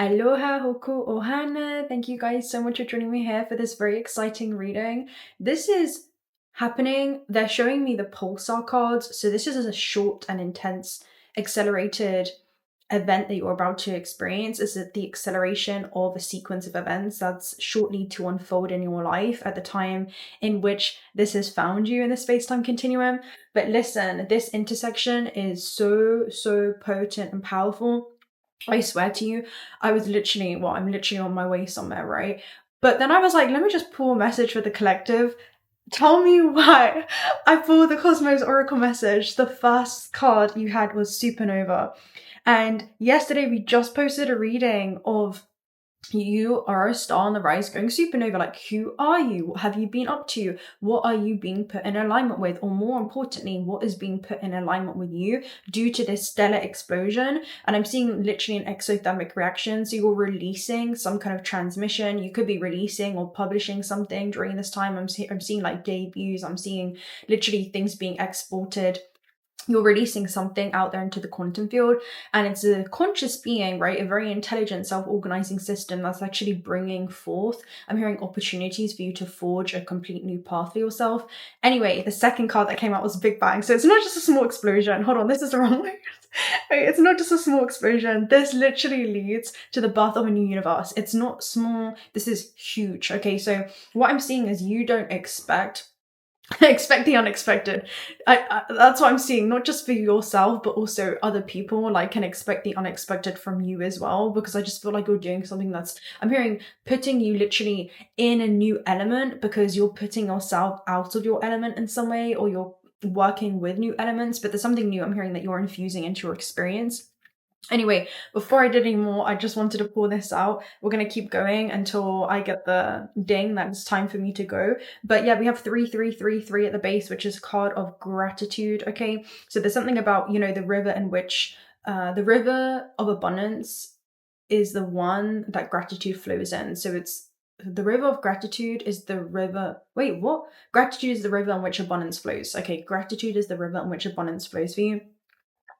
Aloha hoku ohana. Thank you guys so much for joining me here for this very exciting reading. This is happening. They're showing me the pulsar cards. So this is a short and intense accelerated event that you're about to experience. Is it the acceleration of a sequence of events that's shortly to unfold in your life at the time in which this has found you in the space-time continuum? But listen, this intersection is so potent and powerful. I swear to you, I'm literally on my way somewhere, right? But then I was like, let me just pull a message for the collective. Tell me why I pulled the Cosmos Oracle message. The first card you had was Supernova. And yesterday we just posted a reading of you are a star on the rise going supernova. Like, who are you? What have you been up to? What are you being put in alignment with? Or more importantly, what is being put in alignment with you due to this stellar explosion? And I'm seeing literally an exothermic reaction. So you're releasing some kind of transmission. You could be releasing or publishing something during this time. I'm seeing like debuts. I'm seeing literally things being exported. You're releasing something out there into the quantum field, and it's a conscious being, right? A very intelligent, self-organizing system that's actually bringing forth, I'm hearing opportunities for you to forge a complete new path for yourself. Anyway, the second card that came out was Big Bang. So it's not just a small explosion. Hold on, this is the wrong way. It's not just a small explosion. This literally leads to the birth of a new universe. It's not small. This is huge. Okay, so what I'm seeing is you don't expect the unexpected. That's what I'm seeing, not just for yourself, but also other people like can expect the unexpected from you as well, because I just feel like you're doing something that's, I'm hearing, putting you literally in a new element, because you're putting yourself out of your element in some way, or you're working with new elements, but there's something new I'm hearing that you're infusing into your experience. Anyway, before I did any more, I just wanted to pull this out. We're going to keep going until I get the ding that it's time for me to go. But yeah, we have 3333 at the base, which is a card of gratitude. Okay, so there's something about, the river in which the river of abundance is the one that gratitude flows in. So it's the river of gratitude is the river. Wait, what? Gratitude is the river in which abundance flows. Okay, gratitude is the river in which abundance flows for you.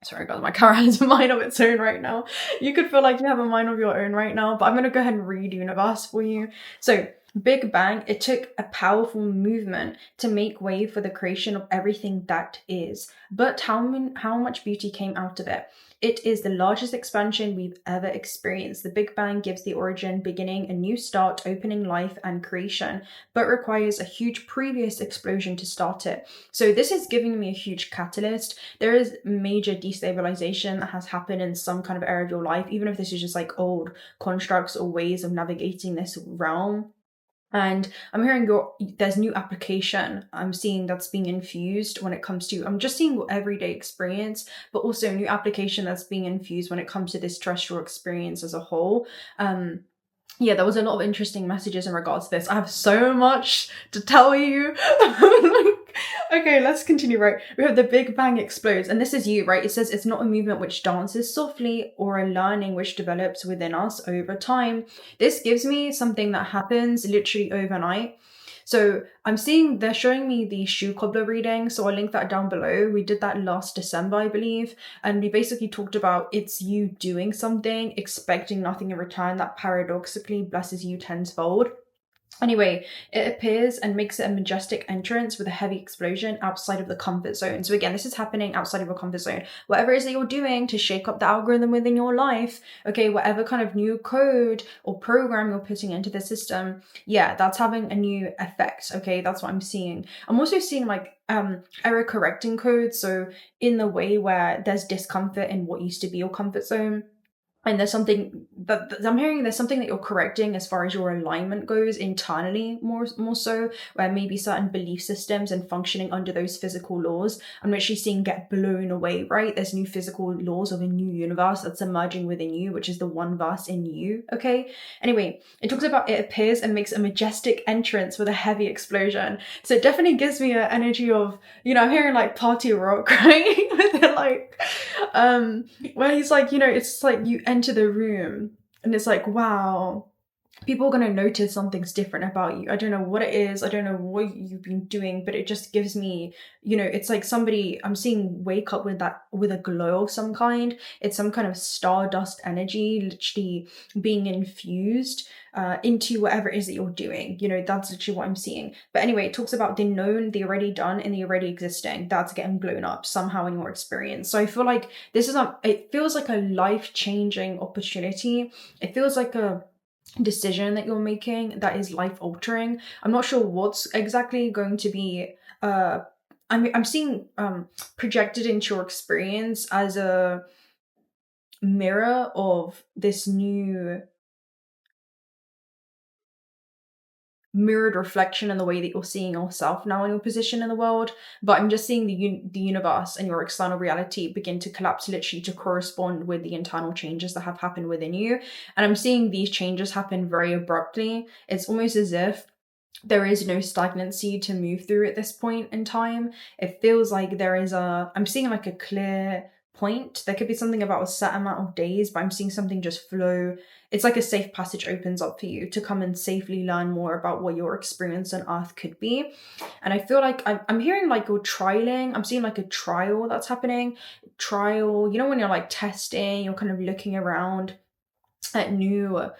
Sorry guys, my car has a mind of its own right now. You could feel like you have a mind of your own right now, but I'm going to go ahead and read universe for you. So Big Bang, it took a powerful movement to make way for the creation of everything that is. But how much beauty came out of it? It is the largest expansion we've ever experienced. The Big Bang gives the origin, beginning, a new start, opening life and creation, but requires a huge previous explosion to start it. So this is giving me a huge catalyst. There is major destabilization that has happened in some kind of area of your life, even if this is just like old constructs or ways of navigating this realm. And I'm hearing there's new application I'm seeing that's being infused when it comes to, I'm just seeing your everyday experience, but also new application that's being infused when it comes to this terrestrial experience as a whole. Yeah, there was a lot of interesting messages in regards to this. I have so much to tell you. Okay, let's continue, right? We have the Big Bang explodes, and this is you, right? It says it's not a movement which dances softly or a learning which develops within us over time. This gives me something that happens literally overnight. So I'm seeing, they're showing me the shoe cobbler reading, so I'll link that down below. We did that last December, I believe, and we basically talked about it's you doing something, expecting nothing in return, that paradoxically blesses you tenfold. Anyway, it appears and makes it a majestic entrance with a heavy explosion outside of the comfort zone. So again, this is happening outside of your comfort zone. Whatever it is that you're doing to shake up the algorithm within your life, okay, whatever kind of new code or program you're putting into the system, yeah, that's having a new effect, okay? That's what I'm seeing. I'm also seeing like error correcting code. So in the way where there's discomfort in what used to be your comfort zone, and there's something that I'm hearing, there's something that you're correcting as far as your alignment goes internally, more so, where maybe certain belief systems and functioning under those physical laws, I'm actually seeing get blown away, right? There's new physical laws of a new universe that's emerging within you, which is the one verse in you, okay? Anyway, it talks about it appears and makes a majestic entrance with a heavy explosion. So it definitely gives me an energy of, I'm hearing like party rock, right? With it like, where he's like, it's like you enter the room and it's like, wow, people are going to notice something's different about you. I don't know what it is. I don't know what you've been doing, but it just gives me, it's like somebody I'm seeing wake up with a glow of some kind. It's some kind of stardust energy literally being infused into whatever it is that you're doing. That's literally what I'm seeing. But anyway, it talks about the known, the already done, and the already existing. That's getting blown up somehow in your experience. So I feel like it feels like a life-changing opportunity. It feels like a decision that you're making that is life altering. I'm not sure what's exactly going to be I'm seeing projected into your experience as a mirror of this new mirrored reflection in the way that you're seeing yourself now in your position in the world. But I'm just seeing the universe and your external reality begin to collapse literally to correspond with the internal changes that have happened within you. And I'm seeing these changes happen very abruptly. It's almost as if there is no stagnancy to move through at this point in time. It feels like I'm seeing like a clear point. There could be something about a set amount of days, but I'm seeing something just flow. It's like a safe passage opens up for you to come and safely learn more about what your experience on Earth could be. And I feel like I'm hearing like you're trialing. I'm seeing like a trial that's happening. Trial, when you're like testing, you're kind of looking around at new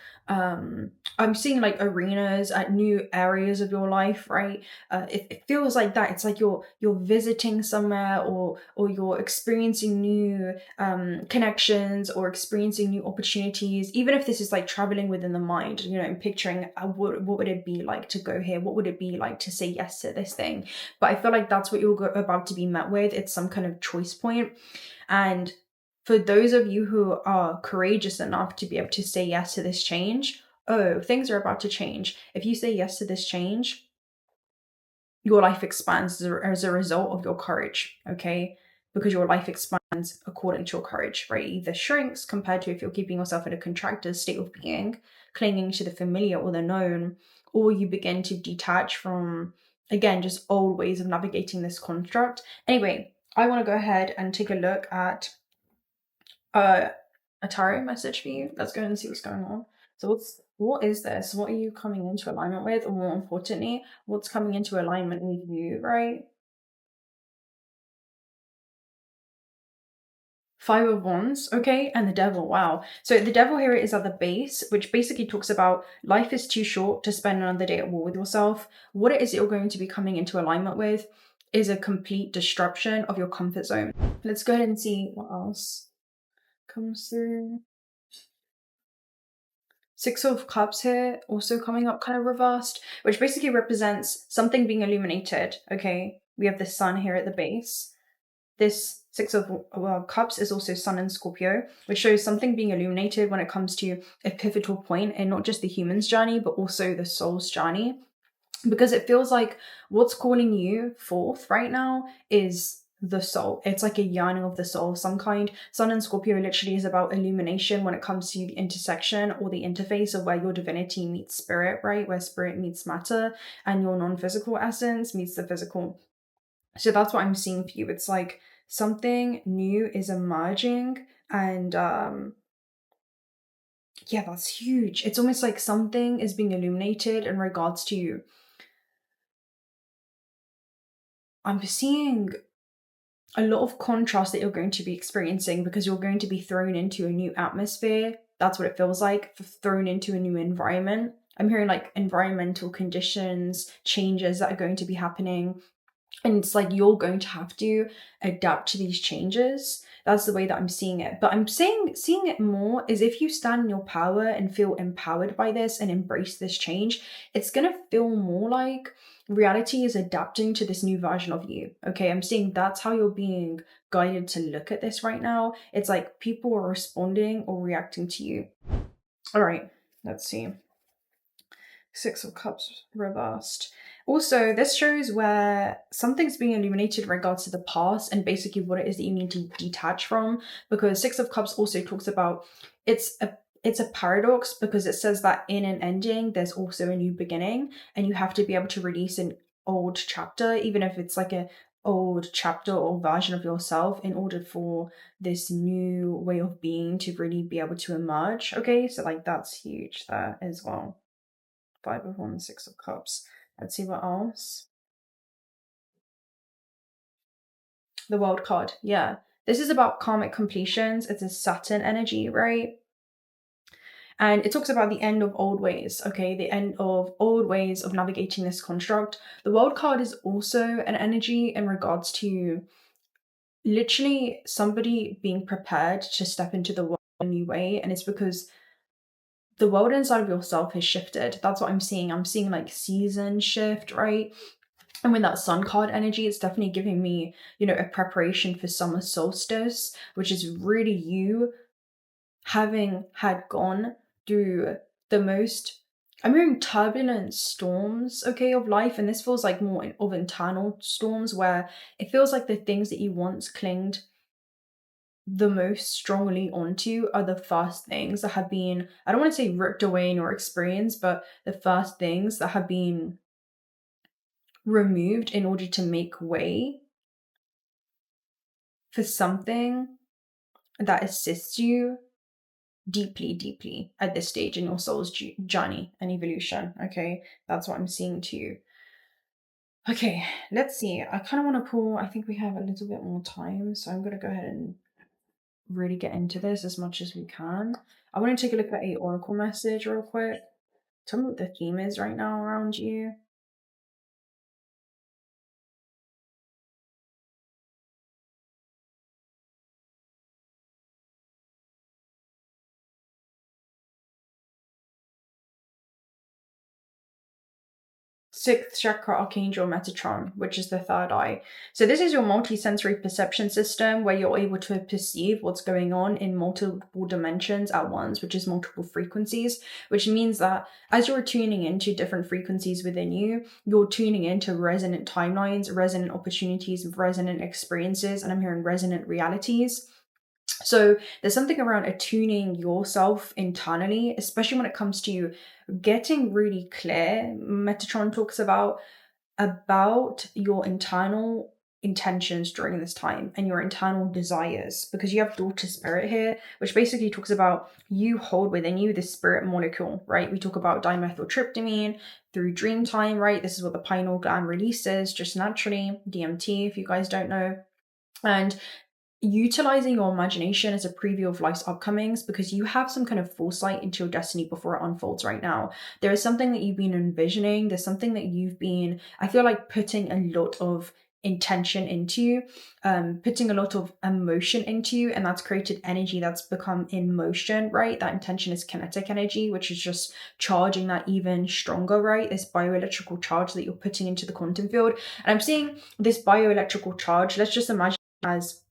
I'm seeing like arenas at new areas of your life, right? It feels like that. It's like you're visiting somewhere, or you're experiencing new connections, or experiencing new opportunities, even if this is like traveling within the mind, and picturing what would it be like to go here, what would it be like to say yes to this thing. But I feel like that's what you're about to be met with. It's some kind of choice point. And for those of you who are courageous enough to be able to say yes to this change, things are about to change. If you say yes to this change, your life expands as a result of your courage, okay? Because your life expands according to your courage, right? It either shrinks compared to if you're keeping yourself in a contracted state of being, clinging to the familiar or the known, or you begin to detach from, again, just old ways of navigating this construct. Anyway, I want to go ahead and take a look at a tarot message for you. Let's go and see what's going on. So what is this? What are you coming into alignment with? Or more importantly, what's coming into alignment with you, right? Five of Wands, okay, and the Devil, wow. So the Devil here is at the base, which basically talks about life is too short to spend another day at war with yourself. What it is that you're going to be coming into alignment with is a complete disruption of your comfort zone. Let's go ahead and see what else comes through. Six of Cups here, also coming up kind of reversed, which basically represents something being illuminated, okay? We have the sun here at the base. This Six of Cups is also Sun in Scorpio, which shows something being illuminated when it comes to a pivotal point in not just the human's journey, but also the soul's journey. Because it feels like what's calling you forth right now is the soul. It's like a yearning of the soul of some kind. Sun in Scorpio literally is about illumination when it comes to the intersection or the interface of where your divinity meets spirit, right? Where spirit meets matter and your non-physical essence meets the physical. So that's what I'm seeing for you. It's like something new is emerging, and yeah, that's huge. It's almost like something is being illuminated in regards to, I'm seeing a lot of contrast that you're going to be experiencing because you're going to be thrown into a new atmosphere. That's what it feels like, thrown into a new environment. I'm hearing like environmental conditions, changes that are going to be happening. And it's like you're going to have to adapt to these changes. That's the way that I'm seeing it. But I'm seeing it more is if you stand in your power and feel empowered by this and embrace this change, it's going to feel more like reality is adapting to this new version of you. Okay, I'm seeing that's how you're being guided to look at this right now. It's like people are responding or reacting to you. All right, let's see. Six of Cups reversed. Also, this shows where something's being illuminated in regards to the past and basically what it is that you need to detach from. Because Six of Cups also talks about it's a paradox because it says that in an ending, there's also a new beginning, and you have to be able to release an old chapter, even if it's like a old chapter or version of yourself, in order for this new way of being to really be able to emerge. Okay, so like that's huge there as well. Five of Wands, Six of Cups. Let's see what else. The World card. Yeah. This is about karmic completions. It's a Saturn energy, right? And it talks about the end of old ways, okay? The end of old ways of navigating this construct. The World card is also an energy in regards to literally somebody being prepared to step into the world in a new way. And it's because the world inside of yourself has shifted. That's what I'm seeing. I'm seeing like season shift, right? And with that sun card energy, it's definitely giving me, you know, a preparation for summer solstice, which is really you having had gone through the most, I'm hearing turbulent storms, okay, of life. And this feels like more of internal storms where it feels like the things that you once clinged the most strongly onto are the first things that have been, I don't want to say ripped away in your experience, but the first things that have been removed in order to make way for something that assists you deeply, deeply at this stage in your soul's journey and evolution. Okay, that's what I'm seeing to you. Okay, let's see. I kind of want to pull, I think we have a little bit more time, so I'm going to go ahead and really get into this as much as we can. I want to take a look at a oracle message real quick. Tell me what the theme is right now around you. Sixth chakra archangel Metatron, which is the third eye. So this is your multi-sensory perception system where you're able to perceive what's going on in multiple dimensions at once, which is multiple frequencies, which means that as you're tuning into different frequencies within you, you're tuning into resonant timelines, resonant opportunities, resonant experiences, and I'm hearing resonant realities. So there's something around attuning yourself internally, especially when it comes to getting really clear. Metatron talks about your internal intentions during this time and your internal desires, because you have daughter spirit here, which basically talks about you hold within you this spirit molecule, right? We talk about dimethyltryptamine through dream time, right? This is what the pineal gland releases just naturally, DMT if you guys don't know. And utilizing your imagination as a preview of life's upcomings, because you have some kind of foresight into your destiny before it unfolds right now. There is something that you've been envisioning. There's something that you've been, I feel like, putting a lot of intention into, putting a lot of emotion into, and that's created energy that's become in motion, right? That intention is kinetic energy, which is just charging that even stronger, right? This bioelectrical charge that you're putting into the quantum field. And I'm seeing this bioelectrical charge, let's just imagine as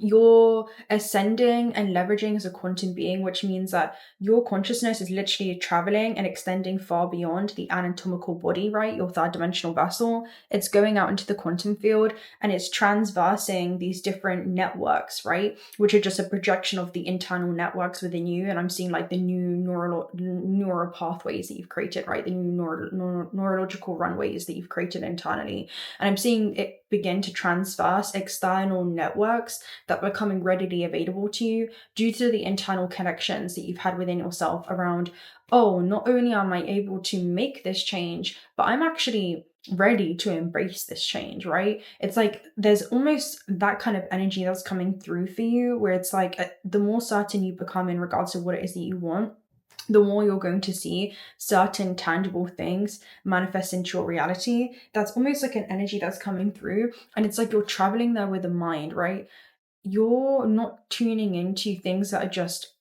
you're ascending and leveraging as a quantum being, which means that your consciousness is literally traveling and extending far beyond the anatomical body, right? Your third dimensional vessel. It's going out into the quantum field and it's transversing these different networks, right? Which are just a projection of the internal networks within you. And I'm seeing like the new neural pathways that you've created, right? The new neurological runways that you've created internally. And I'm seeing it begin to transverse external networks that are becoming readily available to you due to the internal connections that you've had within yourself around, oh, not only am I able to make this change, but I'm actually ready to embrace this change, right? It's like there's almost that kind of energy that's coming through for you where it's like the more certain you become in regards to what it is that you want, the more you're going to see certain tangible things manifest into your reality. That's almost like an energy that's coming through. And it's like you're traveling there with the mind, right? You're not tuning into things that are just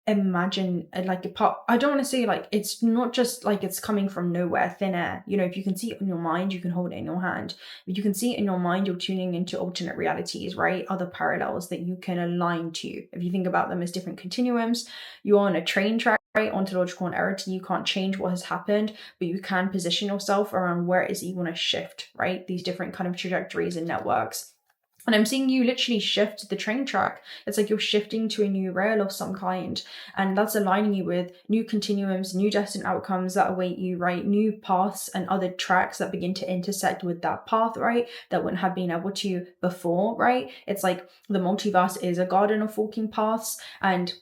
imagine like a part. I don't want to say like it's not just like it's coming from nowhere, thin air. You know, if you can see it in your mind, you can hold it in your hand. If you can see it in your mind, you're tuning into alternate realities, right? Other parallels that you can align to. If you think about them as different continuums, you're on a train track, right? Ontological inerrancy. You can't change what has happened, but you can position yourself around where it is that you want to shift, right? These different kind of trajectories and networks. And I'm seeing you literally shift the train track. It's like you're shifting to a new rail of some kind. And that's aligning you with new continuums, new destined outcomes that await you, right? New paths and other tracks that begin to intersect with that path, right? That wouldn't have been able to before, right? It's like the multiverse is a garden of forking paths. And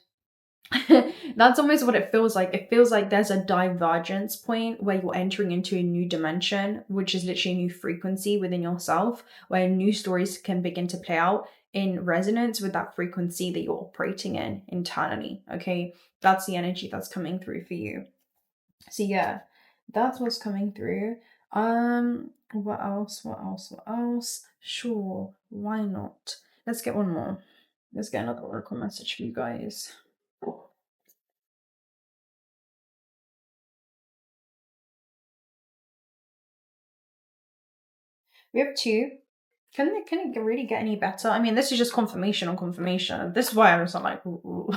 That's almost what it feels like. It feels like there's a divergence point where you're entering into a new dimension, which is literally a new frequency within yourself, where new stories can begin to play out in resonance with that frequency that you're operating in internally. Okay, that's the energy that's coming through for you. So yeah, that's what's coming through. What else? What else? What else? Sure, why not? Let's get one more. Let's get another oracle message for you guys. We have two. Can it really get any better? I mean, this is just confirmation on confirmation. This is why I'm just not like, ooh,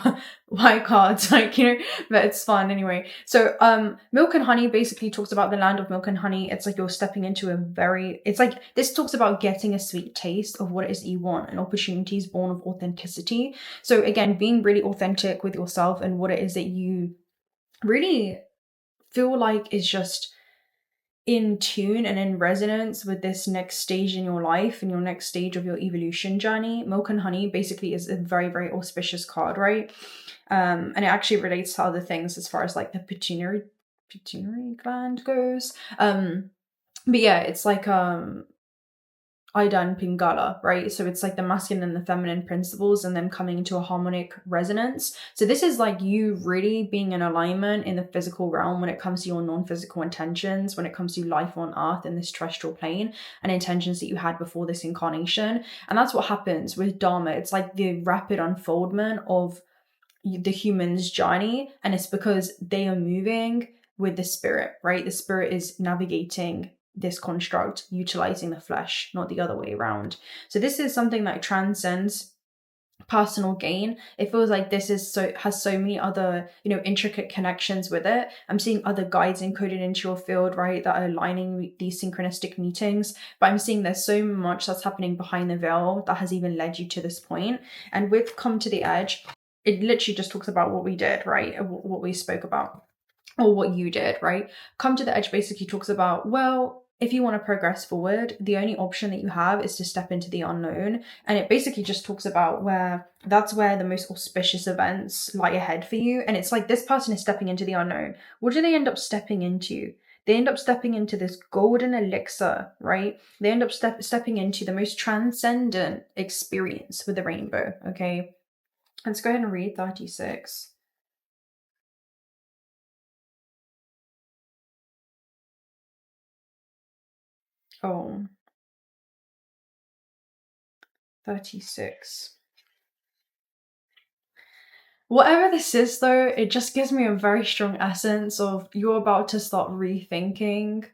why cards, like, you know, but it's fun anyway. So, milk and honey basically talks about the land of milk and honey. It's like you're stepping into it's like, this talks about getting a sweet taste of what it is that you want, and opportunities born of authenticity. So again, being really authentic with yourself and what it is that you really feel like is just in tune and in resonance with this next stage in your life and your next stage of your evolution journey. Milk and honey basically is a very, very auspicious card, right? And it actually relates to other things as far as like the pituitary gland goes. But yeah, it's like 𝓬𝓸𝓻𝓵𝓭 𝓛𝓲𝓷𝓭, right? So it's like the masculine and the feminine principles and them coming into a harmonic resonance. So this is like you really being in alignment in the physical realm when it comes to your non-physical intentions, when it comes to life on earth in this terrestrial plane and intentions that you had before this incarnation. And that's what happens with Dharma. It's like the rapid unfoldment of the human's journey, and it's because they are moving with the spirit, right? The spirit is navigating this construct, utilizing the flesh, not the other way around. So this is something that transcends personal gain. It feels like this is has so many other, you know, intricate connections with it. I'm seeing other guides encoded into your field, right, that are aligning these synchronistic meetings, but I'm seeing there's so much that's happening behind the veil that has even led you to this point. And with Come to the Edge, it literally just talks about what we did, right? What we spoke about, or what you did, right? Come to the Edge basically talks about, well, if you want to progress forward, the only option that you have is to step into the unknown. And it basically just talks about that's where the most auspicious events lie ahead for you. And it's like this person is stepping into the unknown. What do they end up stepping into? They end up stepping into this golden elixir, right? They end up stepping into the most transcendent experience with the rainbow, okay? Let's go ahead and read 36. Oh, 36. Whatever this is, though, it just gives me a very strong essence of you're about to start rethinking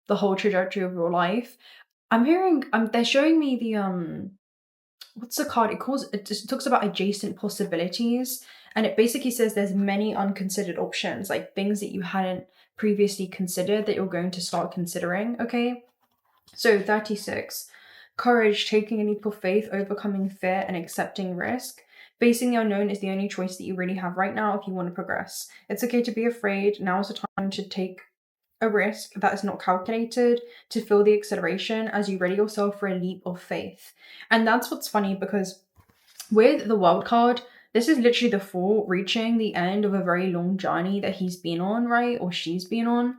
the whole trajectory of your life. I'm hearing, they're showing me the, what's the card? It just talks about adjacent possibilities. And it basically says there's many unconsidered options, like things that you hadn't previously considered that you're going to start considering, okay? So 36, courage, taking a leap of faith, overcoming fear, and accepting risk. Facing the unknown is the only choice that you really have right now if you want to progress. It's okay to be afraid. Now is the time to take a risk that is not calculated, to feel the acceleration as you ready yourself for a leap of faith. And that's what's funny, because with the World card, this is literally the Fool reaching the end of a very long journey that he's been on, right? Or she's been on.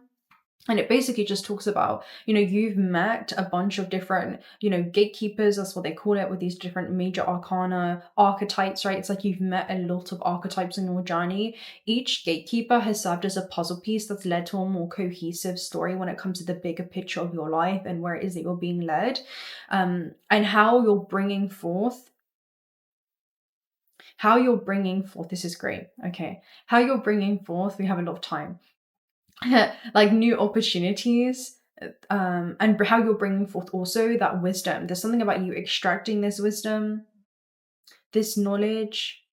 And it basically just talks about, you know, you've met a bunch of different, you know, gatekeepers, that's what they call it, with these different major arcana archetypes, right? It's like you've met a lot of archetypes in your journey. Each gatekeeper has served as a puzzle piece that's led to a more cohesive story when it comes to the bigger picture of your life and where it is that you're being led, and how you're bringing forth this is great. Okay. How you're bringing forth, we have a lot of time. Like new opportunities, and how you're bringing forth also that wisdom. There's something about you extracting this wisdom, this knowledge,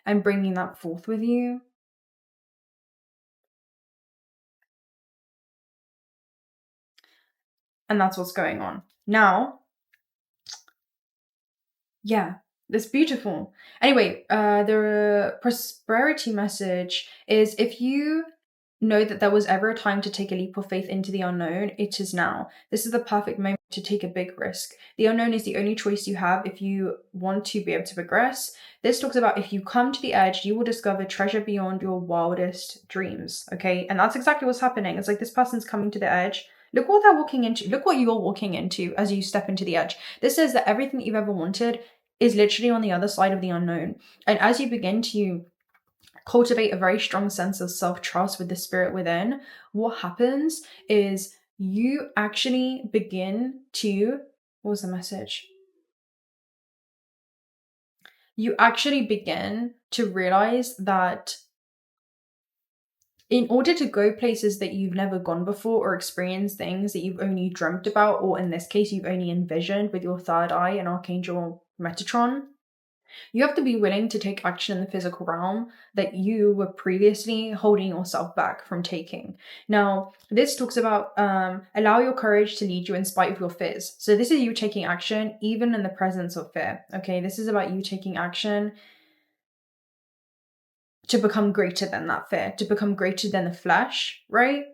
and bringing that forth with you. And that's what's going on. Now, yeah, that's beautiful. Anyway, the prosperity message is, if you know that there was ever a time to take a leap of faith into the unknown, it is now. This is the perfect moment to take a big risk. The unknown is the only choice you have if you want to be able to progress. This talks about if you come to the edge, you will discover treasure beyond your wildest dreams. Okay. And that's exactly what's happening. It's like this person's coming to the edge. Look what they're walking into. Look what you're walking into as you step into the edge. This says that everything that you've ever wanted is literally on the other side of the unknown. And as you begin to cultivate a very strong sense of self-trust with the spirit within, what happens is you actually begin to, what was the message? You actually begin to realize that in order to go places that you've never gone before or experience things that you've only dreamt about, or in this case, you've only envisioned with your third eye and Archangel Metatron, you have to be willing to take action in the physical realm that you were previously holding yourself back from taking. Now, this talks about allow your courage to lead you in spite of your fears. So this is you taking action even in the presence of fear. Okay, this is about you taking action to become greater than that fear, to become greater than the flesh, right?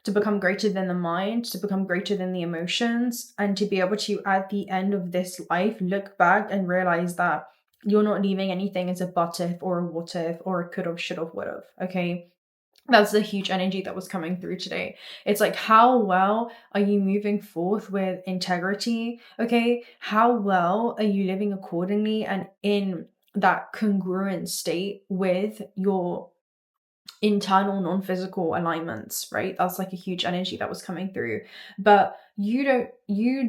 To become greater than the mind, to become greater than the emotions, and to be able to, at the end of this life, look back and realize that you're not leaving anything as a but if or a what if or a could have, should have, would have. Okay. That's the huge energy that was coming through today. It's like, how well are you moving forth with integrity? Okay. How well are you living accordingly and in that congruent state with your internal non-physical alignments, right? That's like a huge energy that was coming through. But you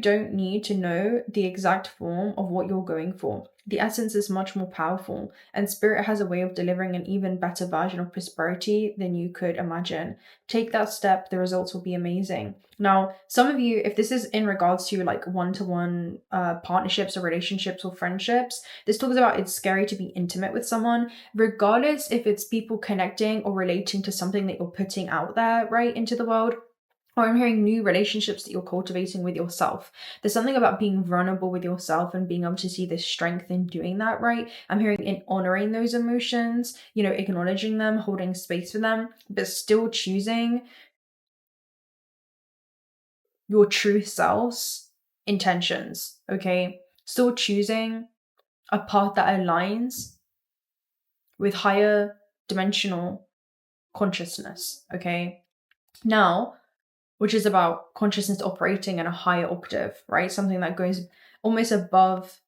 don't need to know the exact form of what you're going for. The essence is much more powerful, and spirit has a way of delivering an even better version of prosperity than you could imagine. Take that step, the results will be amazing. Now, some of you, if this is in regards to like one-to-one partnerships or relationships or friendships, this talks about it's scary to be intimate with someone, regardless if it's people connecting or relating to something that you're putting out there, right, into the world. Or I'm hearing new relationships that you're cultivating with yourself. There's something about being vulnerable with yourself and being able to see the strength in doing that, right? I'm hearing in honoring those emotions, acknowledging them, holding space for them, but still choosing your true self's intentions, okay? Still choosing a path that aligns with higher dimensional consciousness, okay? Now, which is about consciousness operating in a higher octave, right? Something that goes almost above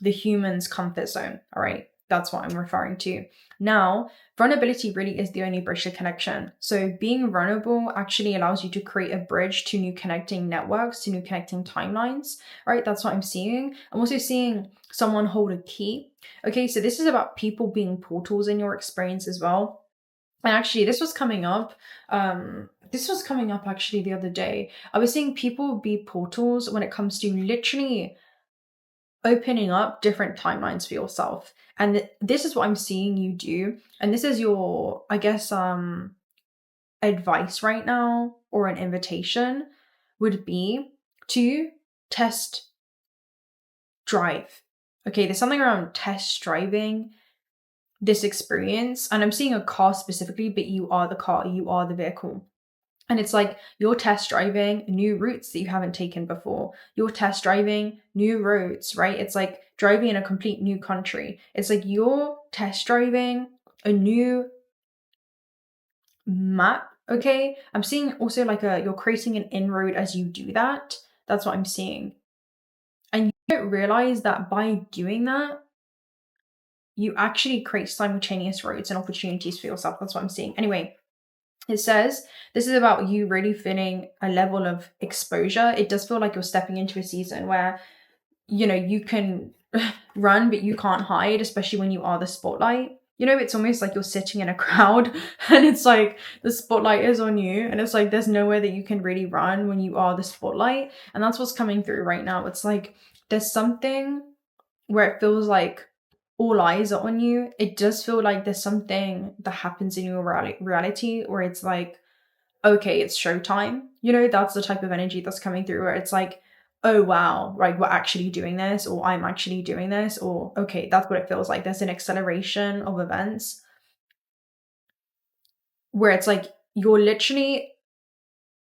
the human's comfort zone, all right? That's what I'm referring to. Now, vulnerability really is the only bridge to connection. So being vulnerable actually allows you to create a bridge to new connecting networks, to new connecting timelines, right? That's what I'm seeing. I'm also seeing someone hold a key. Okay, so this is about people being portals in your experience as well. And actually, this was coming up actually the other day. I was seeing people be portals when it comes to literally opening up different timelines for yourself. And this is what I'm seeing you do. And this is your, I guess, advice right now, or an invitation would be to test drive. Okay, there's something around test driving this experience, and I'm seeing a car specifically, but you are the car, you are the vehicle. And it's like you're test driving new routes that you haven't taken before. You're test driving new roads, right? It's like driving in a complete new country. It's like you're test driving a new map, okay? I'm seeing also like you're creating an inroad as you do that. That's what I'm seeing. And you don't realize that by doing that, you actually create simultaneous roads and opportunities for yourself. That's what I'm seeing. Anyway, it says this is about you really feeling a level of exposure. It does feel like you're stepping into a season where, you can run, but you can't hide, especially when you are the spotlight. It's almost like you're sitting in a crowd and it's like the spotlight is on you. And it's like there's nowhere that you can really run when you are the spotlight. And that's what's coming through right now. It's like there's something where it feels like all eyes are on you. It does feel like there's something that happens in your reality where it's like, okay, it's showtime. That's the type of energy that's coming through, where it's like, oh wow, right, we're actually doing this, or I'm actually doing this, or okay, that's what it feels like. There's an acceleration of events where it's like you're literally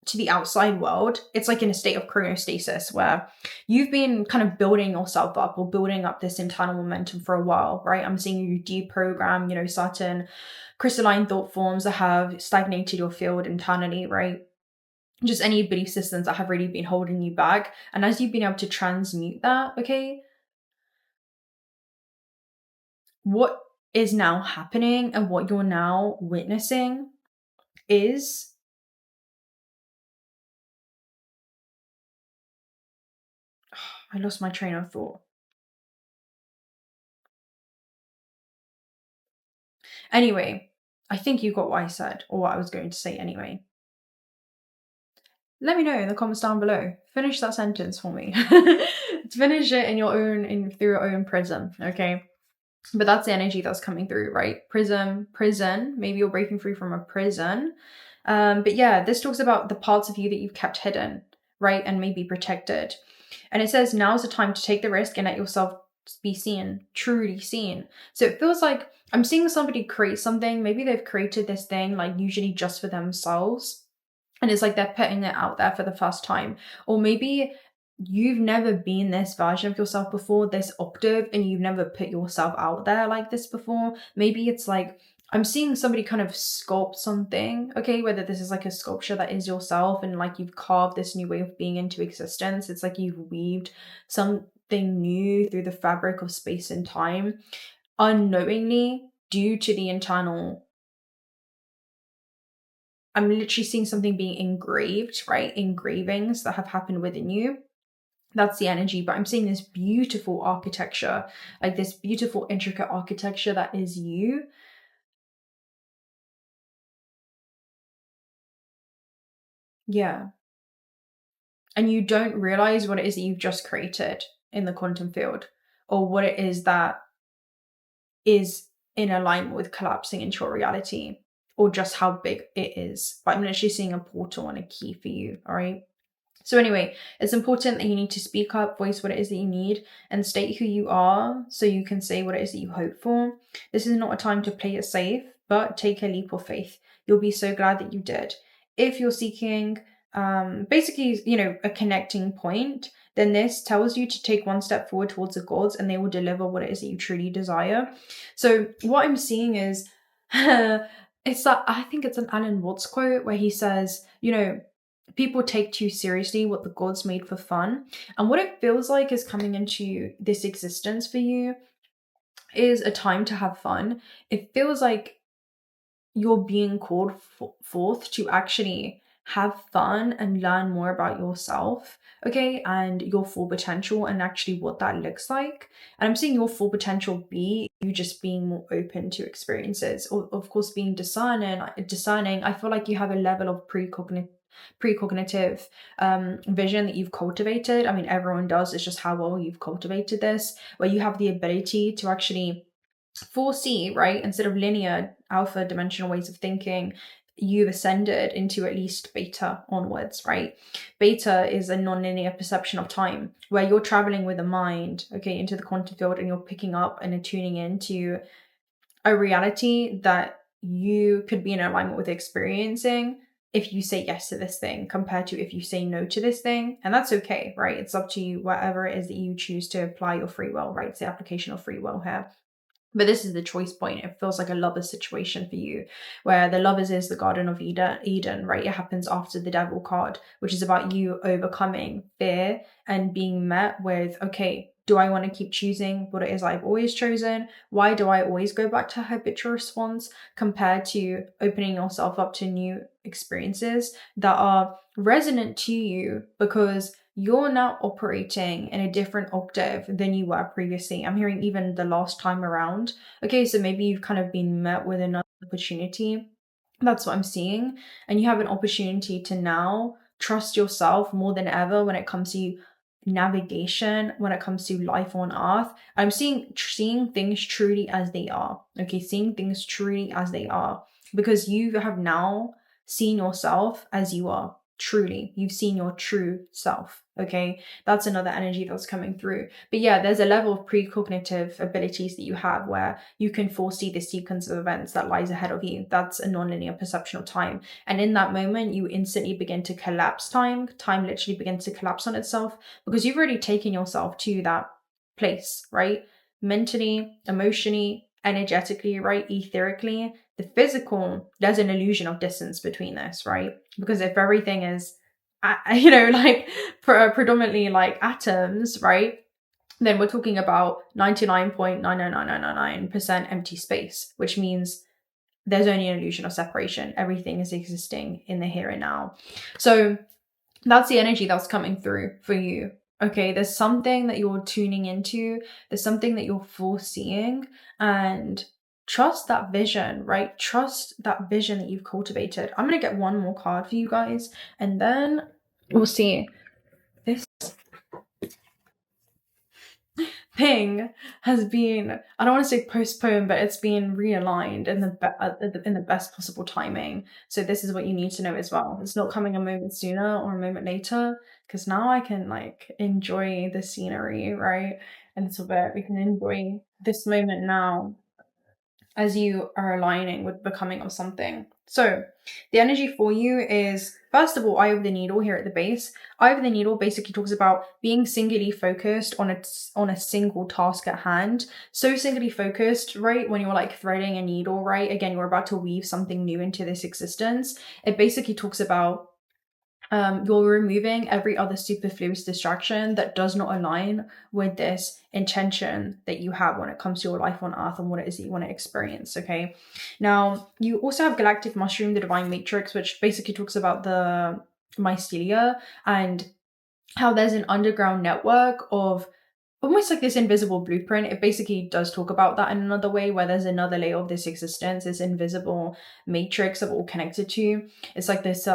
to the outside world, it's like in a state of chronostasis where you've been kind of building yourself up or building up this internal momentum for a while, right? I'm seeing you deprogram, certain crystalline thought forms that have stagnated your field internally, right? Just any belief systems that have really been holding you back. And as you've been able to transmute that, okay, what is now happening and what you're now witnessing is I lost my train of thought. Anyway, I think you got what I said or what I was going to say anyway. Let me know in the comments down below. Finish that sentence for me. Finish it through your own prism, okay? But that's the energy that's coming through, right? Prison. Maybe you're breaking free from a prison. But yeah, this talks about the parts of you that you've kept hidden, right? And maybe protected. And it says now's the time to take the risk and let yourself be seen, truly seen. So it feels like I'm seeing somebody create something. Maybe they've created this thing, like usually just for themselves. And it's like they're putting it out there for the first time. Or maybe you've never been this version of yourself before, this octave, and you've never put yourself out there like this before. Maybe it's like, I'm seeing somebody kind of sculpt something, okay? Whether this is like a sculpture that is yourself and like you've carved this new way of being into existence. It's like you've weaved something new through the fabric of space and time, unknowingly, due to the internal. I'm literally seeing something being engraved, right? Engravings that have happened within you. That's the energy, but I'm seeing this beautiful architecture, like this beautiful, intricate architecture that is you. Yeah. And you don't realize what it is that you've just created in the quantum field, or what it is that is in alignment with collapsing into your reality, or just how big it is. But I'm literally seeing a portal and a key for you, all right? So anyway, it's important that you need to speak up, voice what it is that you need, and state who you are so you can say what it is that you hope for. This is not a time to play it safe, but take a leap of faith. You'll be so glad that you did. If you're seeking basically, a connecting point, then this tells you to take one step forward towards the gods and they will deliver what it is that you truly desire. So what I'm seeing is, it's that, I think it's an Alan Watts quote where he says, people take too seriously what the gods made for fun. And what it feels like is coming into this existence for you is a time to have fun. It feels like you're being called forth to actually have fun and learn more about yourself, okay, and your full potential and actually what that looks like. And I'm seeing your full potential be you just being more open to experiences, or of course being discerning. I feel like you have a level of precognitive vision that you've cultivated. I mean, everyone does. It's just how well you've cultivated this, where you have the ability to actually foresee, right? Instead of linear alpha dimensional ways of thinking, you've ascended into at least beta onwards, right? Beta is a non-linear perception of time where you're traveling with a mind, okay, into the quantum field, and you're picking up and tuning into a reality that you could be in alignment with experiencing if you say yes to this thing compared to if you say no to this thing. And that's okay, right? It's up to you, whatever it is that you choose to apply your free will, right? It's the application of free will here. But this is the choice point. It feels like a lover's situation for you, where the lovers is the Garden of Eden, right? It happens after the Devil card, which is about you overcoming fear and being met with, okay, do I want to keep choosing what it is I've always chosen? Why do I always go back to habitual response compared to opening yourself up to new experiences that are resonant to you because you're now operating in a different octave than you were previously. I'm hearing even the last time around. Okay, so maybe you've kind of been met with another opportunity. That's what I'm seeing. And you have an opportunity to now trust yourself more than ever when it comes to navigation, when it comes to life on earth. I'm seeing things truly as they are. Okay, seeing things truly as they are. Because you have now seen yourself as you are. truly. You've seen your true self. Okay, that's another energy that's coming through. But yeah, there's a level of precognitive abilities that you have where you can foresee the sequence of events that lies ahead of you. That's a nonlinear perception of time. And in that moment, you instantly begin to collapse time. Time literally begins to collapse on itself because you've already taken yourself to that place, right? Mentally, emotionally, energetically, right? Etherically, the physical, there's an illusion of distance between this, right? Because if everything is, like predominantly like atoms, right? Then we're talking about 99.99999% empty space, which means there's only an illusion of separation. Everything is existing in the here and now. So that's the energy that's coming through for you. Okay, there's something that you're tuning into, there's something that you're foreseeing, and trust that vision, right? Trust that vision that you've cultivated. I'm going to get one more card for you guys, and then we'll see. This thing has been, I don't want to say postponed, but it's been realigned in the best possible timing. So this is what you need to know as well. It's not coming a moment sooner or a moment later, because now I can like enjoy the scenery, right? A little bit. We can enjoy this moment now as you are aligning with becoming of something. So the energy for you is, first of all, Eye of the Needle here at the base. Eye of the Needle basically talks about being singularly focused on a single task at hand. So singularly focused, right? When you're like threading a needle, right? Again, you're about to weave something new into this existence. It basically talks about you're removing every other superfluous distraction that does not align with this intention that you have when it comes to your life on earth and what it is that you want to experience. Okay, now you also have galactic mushroom, the divine matrix, which basically talks about the mycelia and how there's an underground network of almost like this invisible blueprint. It basically does talk about that in another way, where there's another layer of this existence, this invisible matrix that we're all connected to. It's like this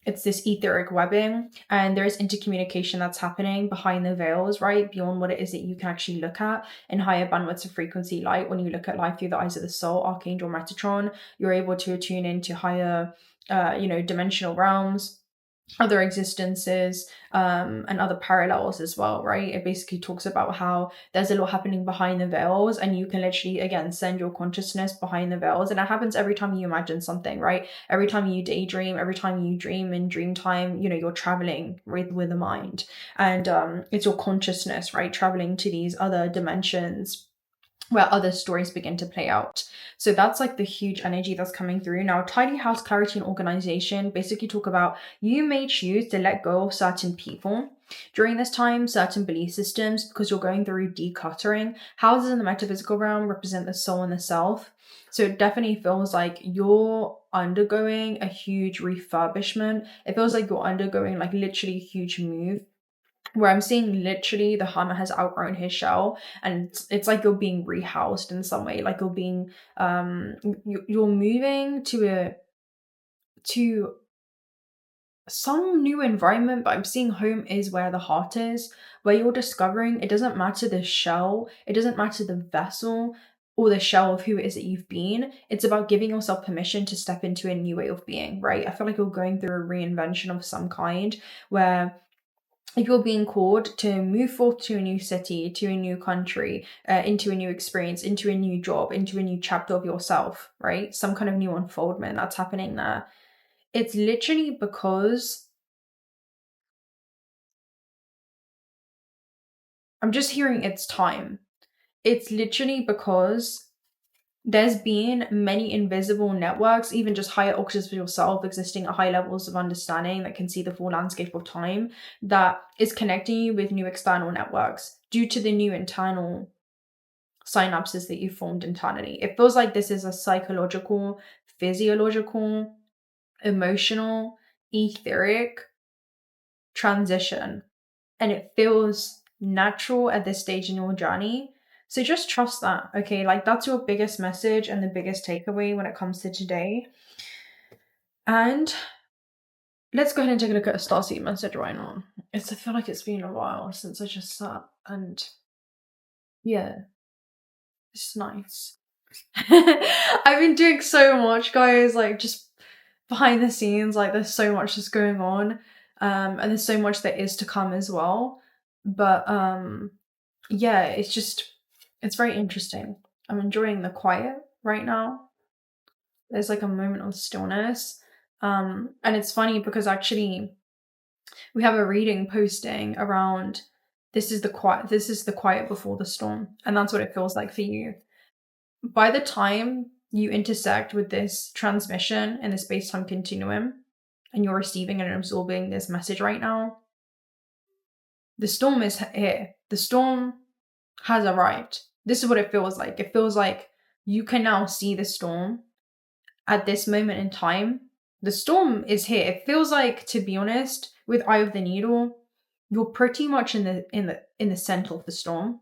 it's this etheric webbing, and there is intercommunication that's happening behind the veils, right? Beyond what it is that you can actually look at in higher bandwidths of frequency light. When you look at life through the eyes of the soul, Archangel Metatron, you're able to attune into higher dimensional realms, other existences, and other parallels as well, right? It basically talks about how there's a lot happening behind the veils, and you can literally, again, send your consciousness behind the veils. And it happens every time you imagine something, right? Every time you daydream, every time you dream in dream time, you're traveling with the mind. And it's your consciousness, right? Traveling to these other dimensions where other stories begin to play out. So that's like the huge energy that's coming through. Now, tiny house clarity and organization basically talk about you may choose to let go of certain people during this time, certain belief systems, because you're going through decluttering. Houses in the metaphysical realm represent the soul and the self. So it definitely feels like you're undergoing a huge refurbishment. It feels like you're undergoing like literally a huge move, where I'm seeing literally the hammer has outgrown his shell, and it's like you're being rehoused in some way, like you're being you're moving to some new environment. But I'm seeing home is where the heart is, where you're discovering it doesn't matter the shell, it doesn't matter the vessel or the shell of who it is that you've been. It's about giving yourself permission to step into a new way of being, right? I feel like you're going through a reinvention of some kind, where you're being called to move forth to a new city, to a new country, into a new experience, into a new job, into a new chapter of yourself, right? Some kind of new unfoldment that's happening there. It's literally because I'm just hearing it's time. It's literally because there's been many invisible networks, even just higher octaves of yourself, existing at high levels of understanding that can see the full landscape of time, that is connecting you with new external networks due to the new internal synapses that you formed internally. It feels like this is a psychological, physiological, emotional, etheric transition, and it feels natural at this stage in your journey. So just trust that, okay? Like that's your biggest message and the biggest takeaway when it comes to today. And let's go ahead and take a look at a starseed message right now. I feel like it's been a while since I just sat, and yeah, it's nice. I've been doing so much, guys, like just behind the scenes, like there's so much that's going on, and there's so much that is to come as well. But yeah, it's very interesting. I'm enjoying the quiet right now. There's like a moment of stillness. And it's funny because actually we have a reading posting around this is the quiet before the storm. And that's what it feels like for you. By the time you intersect with this transmission in the space-time continuum and you're receiving and absorbing this message right now, the storm is here. The storm has arrived. This is what it feels like. It feels like you can now see the storm at this moment in time. The storm is here. It feels like, to be honest, with Eye of the Needle, you're pretty much in the center of the storm.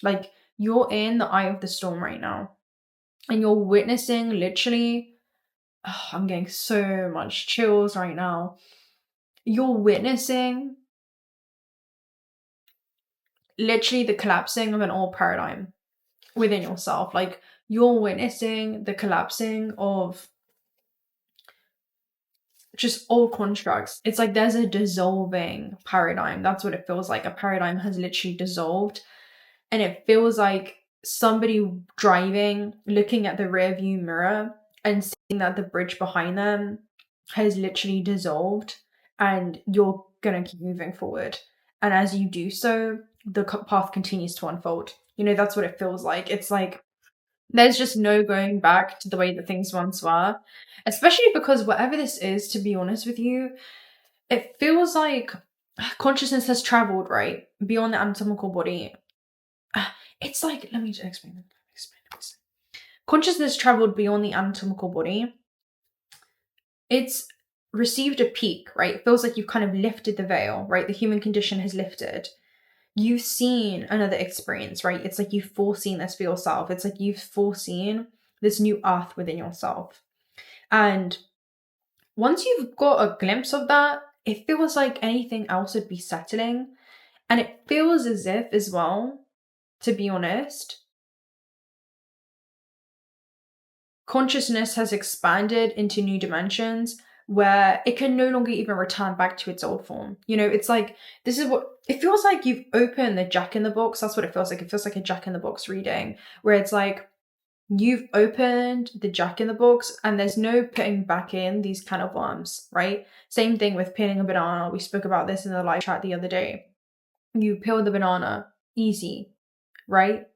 Like, you're in the eye of the storm right now. And you're witnessing literally, I'm getting so much chills right now. You're witnessing literally the collapsing of an old paradigm within yourself. Like, you're witnessing the collapsing of just old constructs. It's like there's a dissolving paradigm. That's what it feels like. A paradigm has literally dissolved. And it feels like somebody driving, looking at the rear view mirror and seeing that the bridge behind them has literally dissolved, and you're gonna keep moving forward. And as you do so, the path continues to unfold. You know, that's what it feels like. It's like there's just no going back to the way that things once were, especially because whatever this is, to be honest with you, it feels like consciousness has traveled, right, beyond the anatomical body. It's like, let me just explain. Consciousness traveled beyond the anatomical body. It's received a peak, right? It feels like you've kind of lifted the veil, right? The human condition has lifted. You've seen another experience, right? It's like you've foreseen this for yourself. It's like you've foreseen this new earth within yourself. And once you've got a glimpse of that, it feels like anything else would be settling. And it feels as if, as well, to be honest, consciousness has expanded into new dimensions where it can no longer even return back to its old form. You know, it's like, this is what it feels like. You've opened the Jack in the Box. That's what it feels like. It feels like a Jack in the Box reading where it's like you've opened the Jack in the Box and there's no putting back in these kind of worms, right? Same thing with peeling a banana. We spoke about this in the live chat the other day. You peel the banana, easy, right?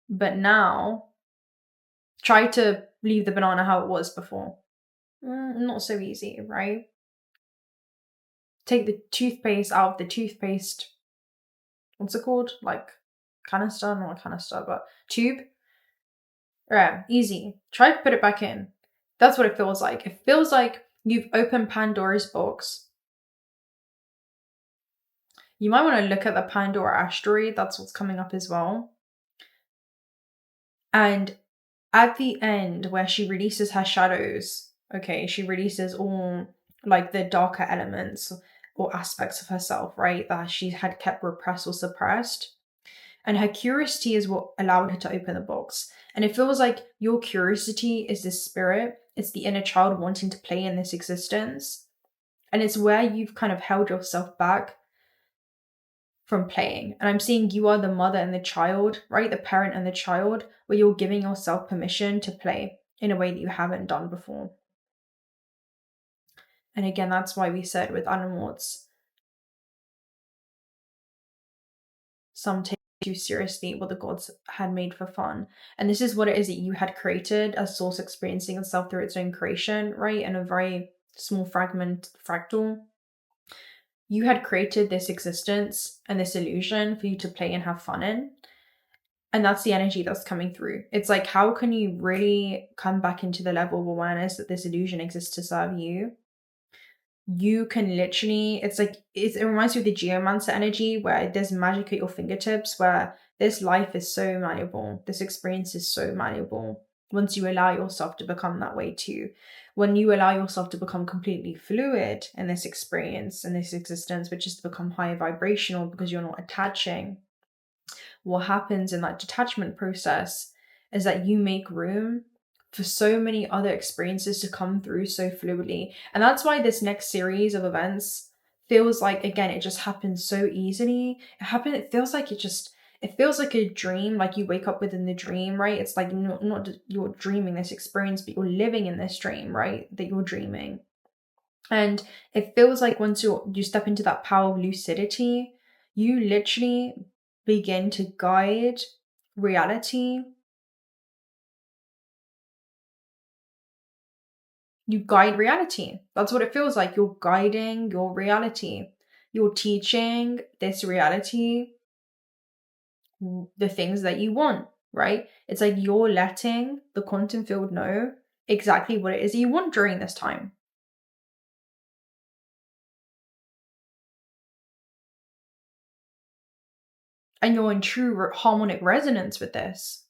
But now try to leave the banana how it was before. Not so easy, right? Take the toothpaste out of the toothpaste. What's it called? Like canister, not a canister, but tube. Yeah, easy. Try to put it back in. That's what it feels like. It feels like you've opened Pandora's box. You might want to look at the Pandora asteroid. That's what's coming up as well. And at the end, where she releases her shadows, okay, she releases all like the darker elements or aspects of herself, right, that she had kept repressed or suppressed. And her curiosity is what allowed her to open the box. And it feels like your curiosity is this spirit. It's the inner child wanting to play in this existence. And it's where you've kind of held yourself back from playing. And I'm seeing you are the mother and the child, right? The parent and the child, where you're giving yourself permission to play in a way that you haven't done before. And again, that's why we said with animals, some take too seriously what the gods had made for fun. And this is what it is that you had created as source experiencing itself through its own creation, right? In a very small fractal. You had created this existence and this illusion for you to play and have fun in. And that's the energy that's coming through. It's like, how can you really come back into the level of awareness that this illusion exists to serve you? You can literally, it's like, it reminds me of the geomancer energy where there's magic at your fingertips, where this life is so malleable. This experience is so malleable. Once you allow yourself to become that way too. When you allow yourself to become completely fluid in this experience, in this existence, which is to become higher vibrational because you're not attaching, what happens in that detachment process is that you make room for so many other experiences to come through so fluidly. And that's why this next series of events feels like, again, it just happens so easily. It feels like it feels like a dream, like you wake up within the dream, right? It's like not you're dreaming this experience, but you're living in this dream, right? That you're dreaming. And it feels like once you step into that power of lucidity, you literally begin to guide reality. You guide reality. That's what it feels like. You're guiding your reality. You're teaching this reality the things that you want, right? It's like you're letting the quantum field know exactly what it is you want during this time. And you're in true harmonic resonance with this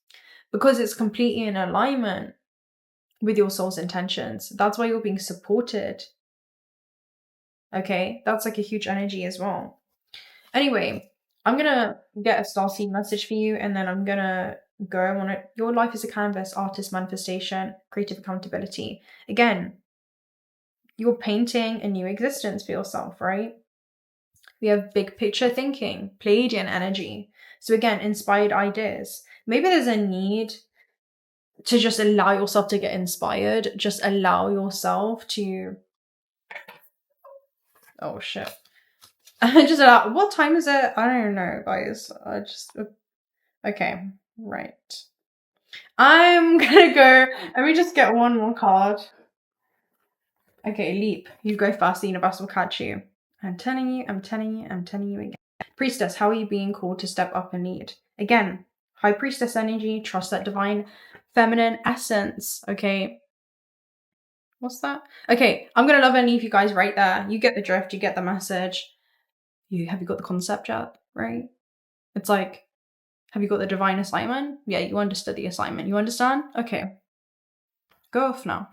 because it's completely in alignment with your soul's intentions. That's why you're being supported. Okay, that's like a huge energy as well. Anyway, I'm gonna get a starseed message for you, and then I'm gonna go on it. Your life is a canvas, artist manifestation, creative accountability. Again, you're painting a new existence for yourself, right? We have big picture thinking, Pleiadian energy. So again, inspired ideas. Maybe there's a need to just allow yourself to get inspired. Just allow yourself to. Oh shit. Just allow. What time is it? I don't know, guys. Okay, right. I'm gonna go. Let me just get one more card. Okay, Leap. You go first. The universe will catch you. I'm telling you again. Priestess, how are you being called to step up and lead? Again, High Priestess energy, trust that divine feminine essence. Okay. What's that? Okay, I'm gonna love and leave you guys right there. You get the drift, you get the message. Have you got the concept yet? Right? It's like, have you got the divine assignment? Yeah, you understood the assignment. You understand? Okay. Go off now.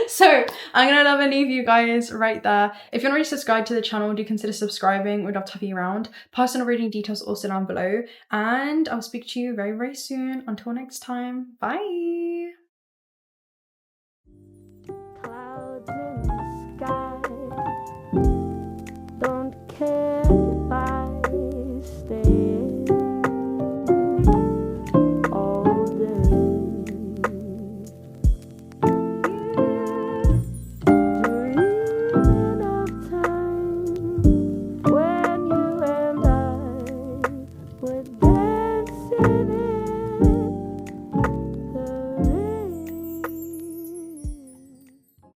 So I'm gonna love and leave you guys right there. If you're not already subscribed to the channel, do consider subscribing. We'd love to have you around. Personal reading details also down below. And I'll speak to you very, very soon. Until next time. Bye.